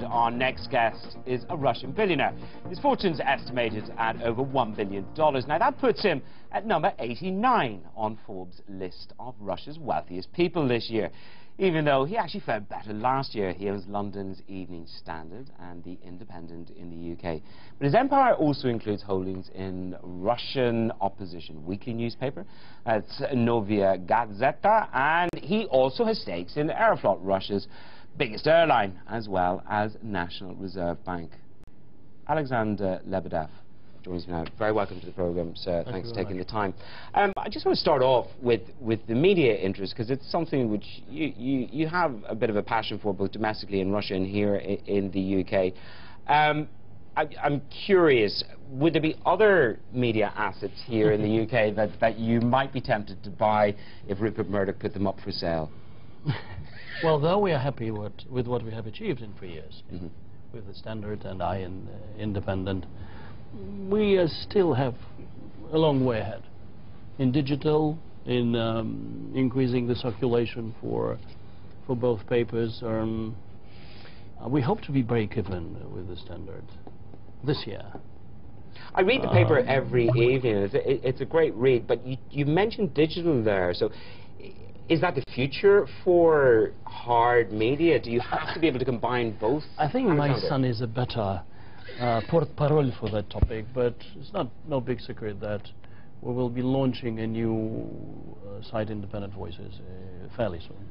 our next guest is a Russian billionaire. His fortune's estimated at over $1 billion. Now, that puts him at number 89 on Forbes' list of Russia's wealthiest people this year, even though he actually fared better last year. He owns London's Evening Standard and The Independent in the UK. But his empire also includes holdings in Russian opposition weekly newspaper, it's Novaya Gazeta, and he also has stakes in Aeroflot, Russia's biggest airline, as well as National Reserve Bank. Alexander Lebedev joins me now. Very welcome to the programme, sir. Thanks for taking the time. I just want to start off with the media interest, because it's something which you have a bit of a passion for, both domestically in Russia and here in the UK. I'm curious, would there be other media assets here in the UK that you might be tempted to buy if Rupert Murdoch put them up for sale? Well, though we are happy with what we have achieved in 3 years, with the Standard and I in Independent, we still have a long way ahead. In digital, in increasing the circulation for both papers. We hope to be break-even with the Standard this year. I read the paper every evening. It's a great read, but you mentioned digital there, so is that the future for hard media? Do you have to be able to combine both? I think my son is a better porte-parole for that topic, but it's no big secret that we will be launching a new site, Independent Voices, fairly soon.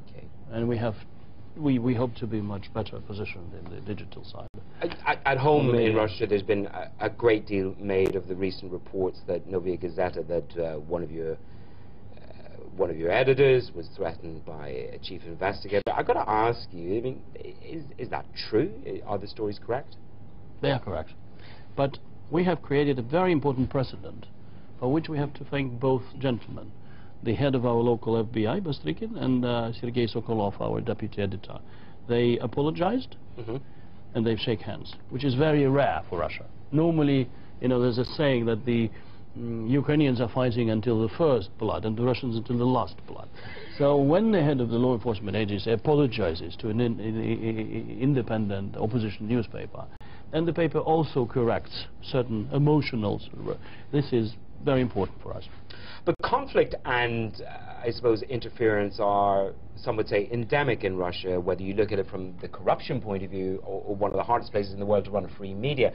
Okay. And we hope to be much better positioned in the digital side. At home in Russia, there's been a great deal made of the recent reports that Novaya Gazeta, that one of your editors was threatened by a chief investigator. I've got to ask you, I mean, is that true? Are the stories correct? They are correct. But we have created a very important precedent, for which we have to thank both gentlemen, the head of our local FBI, Bastrikin, and Sergei Sokolov, our deputy editor. They apologized, and they've shaken hands, which is very rare for Russia. Normally, you know, there's a saying that the Ukrainians are fighting until the first blood and the Russians until the last blood. So when the head of the law enforcement agency apologizes to an independent opposition newspaper, and the paper also corrects certain emotional, this is very important for us. But conflict and, I suppose, interference are, some would say, endemic in Russia, whether you look at it from the corruption point of view or one of the hardest places in the world to run a free media.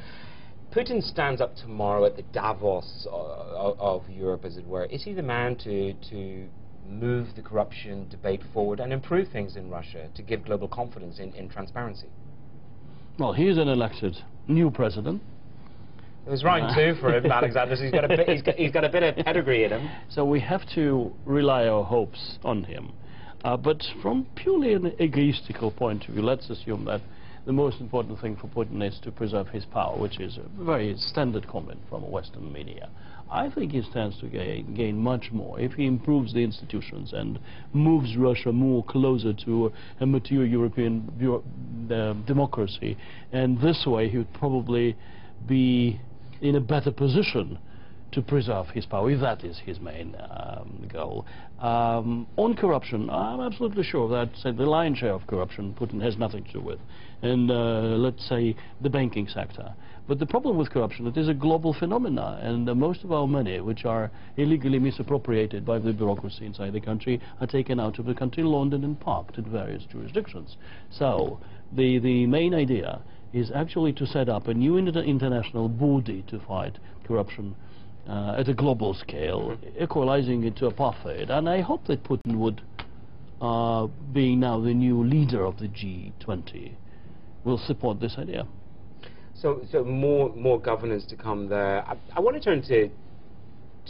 Putin stands up tomorrow at the Davos of Europe, as it were. Is he the man to move the corruption debate forward and improve things in Russia, to give global confidence in transparency? Well, he is an elected new president. It was round two for him, Alexander. So he's got a bit of pedigree in him. So we have to rely our hopes on him. But from purely an egoistical point of view, let's assume that the most important thing for Putin is to preserve his power, which is a very standard comment from Western media. I think he stands to gain much more if he improves the institutions and moves Russia more closer to a mature European democracy. And this way he would probably be in a better position to preserve his power, if that is his main goal. On corruption, I'm absolutely sure that the lion's share of corruption Putin has nothing to do with, and let's say the banking sector. But the problem with corruption, it is a global phenomenon, and most of our money, which are illegally misappropriated by the bureaucracy inside the country, are taken out of the country, laundered and parked in various jurisdictions. So the main idea is actually to set up a new international body to fight corruption at a global scale, equalizing it to apartheid. And I hope that Putin would, being now the new leader of the G20, will support this idea. So more governance to come there. I want to turn to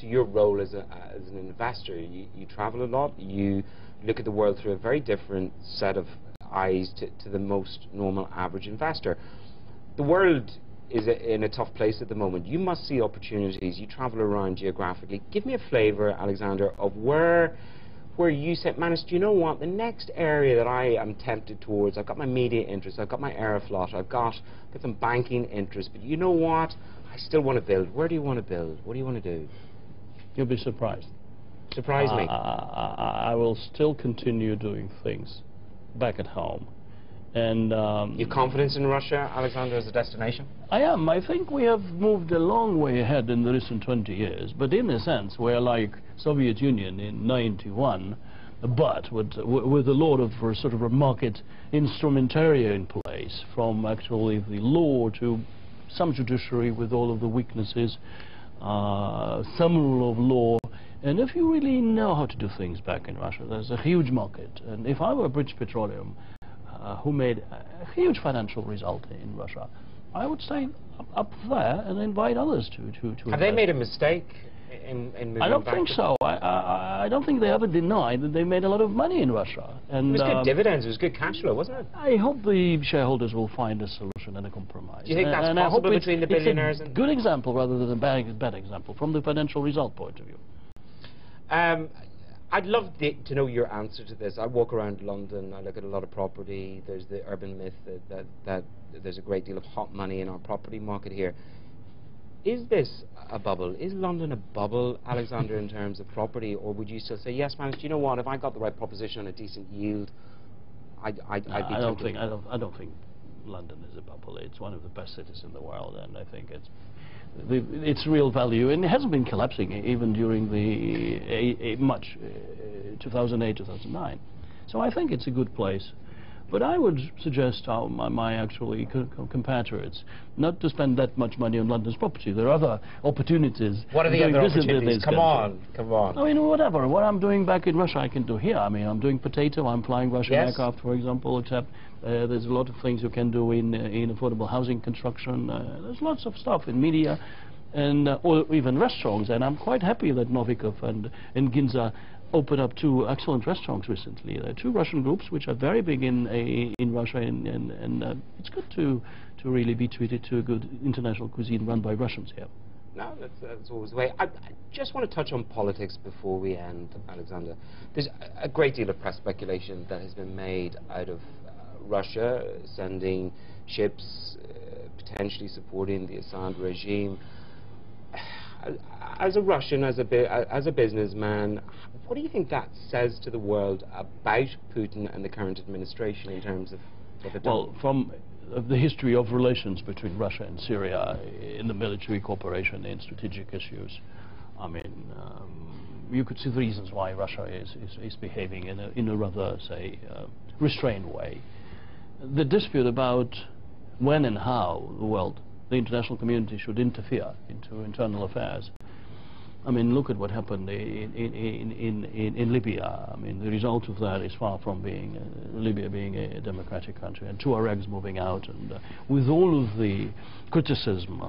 your role as an investor. You travel a lot. You look at the world through a very different set of eyes to the most normal average investor. The world is in a tough place at the moment. You must see opportunities. You travel around geographically. Give me a flavour, Alexander, of where you said, Manus, do you know what? The next area that I am tempted towards, I've got my media interest, I've got my Aeroflot, I've got some banking interest, but you know what? I still want to build. Where do you want to build? What do you want to do? You'll be surprised. Surprise me. I will still continue doing things back at home And Your confidence in Russia, Alexander, as a destination? I am. I think we have moved a long way ahead in the recent 20 years. But in a sense, we're like Soviet Union in '91, but with a lot of sort of a market instrumentarium in place, from actually the law to some judiciary with all of the weaknesses, some rule of law. And if you really know how to do things back in Russia, there's a huge market. And if I were British Petroleum, who made a huge financial result in Russia, I would stay up there and invite others to Have they made a mistake in moving I don't back think to so. I don't think they ever denied that they made a lot of money in Russia. And it was good dividends, it was good cash flow, wasn't it? I hope the shareholders will find a solution and a compromise. Do you think that's and possible I hope between the billionaires? It's a good example rather than a bad example from the financial result point of view. I'd love to know your answer to this. I walk around London, I look at a lot of property. There's the urban myth that there's a great deal of hot money in our property market here. Is this a bubble? Is London a bubble, Alexander, in terms of property? Or would you still say, yes, Manus, do you know what, if I got the right proposition on a decent yield, I'd be tempted? I don't think London is a bubble. It's one of the best cities in the world, and I think its real value, and it hasn't been collapsing even during the 2008, 2009. So I think it's a good place. But I would suggest my actually compatriots not to spend that much money on London's property. There are other opportunities. What are the other opportunities? Come on. I mean, whatever. What I'm doing back in Russia, I can do here. I mean, I'm doing potato. I'm flying Russian aircraft, for example. Except there's a lot of things you can do in affordable housing construction. There's lots of stuff in media, and or even restaurants. And I'm quite happy that Novikov and Ginza opened up 2 excellent restaurants recently. There are 2 Russian groups which are very big in Russia, and it's good to really be treated to a good international cuisine run by Russians here. No, that's always the way. I just want to touch on politics before we end, Alexander. There's a great deal of press speculation that has been made out of Russia sending ships, potentially supporting the Assad regime. As a Russian, as a businessman, what do you think that says to the world about Putin and the current administration in terms of what they're doing? Well, from the history of relations between Russia and Syria in the military cooperation and strategic issues, I mean, you could see the reasons why Russia is behaving in a rather, say, restrained way. The dispute about when and how the international community should interfere into internal affairs. I mean, look at what happened in Libya. I mean, the result of that is far from being Libya being a democratic country, and Tuaregs moving out, and with all of the criticism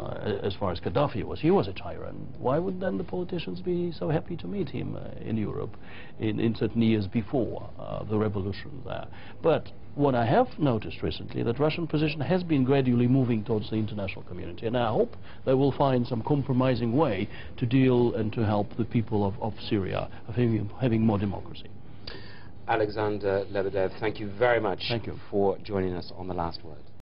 as far as Gaddafi was, he was a tyrant. Why would then the politicians be so happy to meet him in Europe in certain years before the revolution there? But what I have noticed recently, that Russian position has been gradually moving towards the international community, and I hope they will find some compromising way to deal and to help the people of Syria of having more democracy. Alexander Lebedev, thank you very much Thank you for joining us on The Last Word.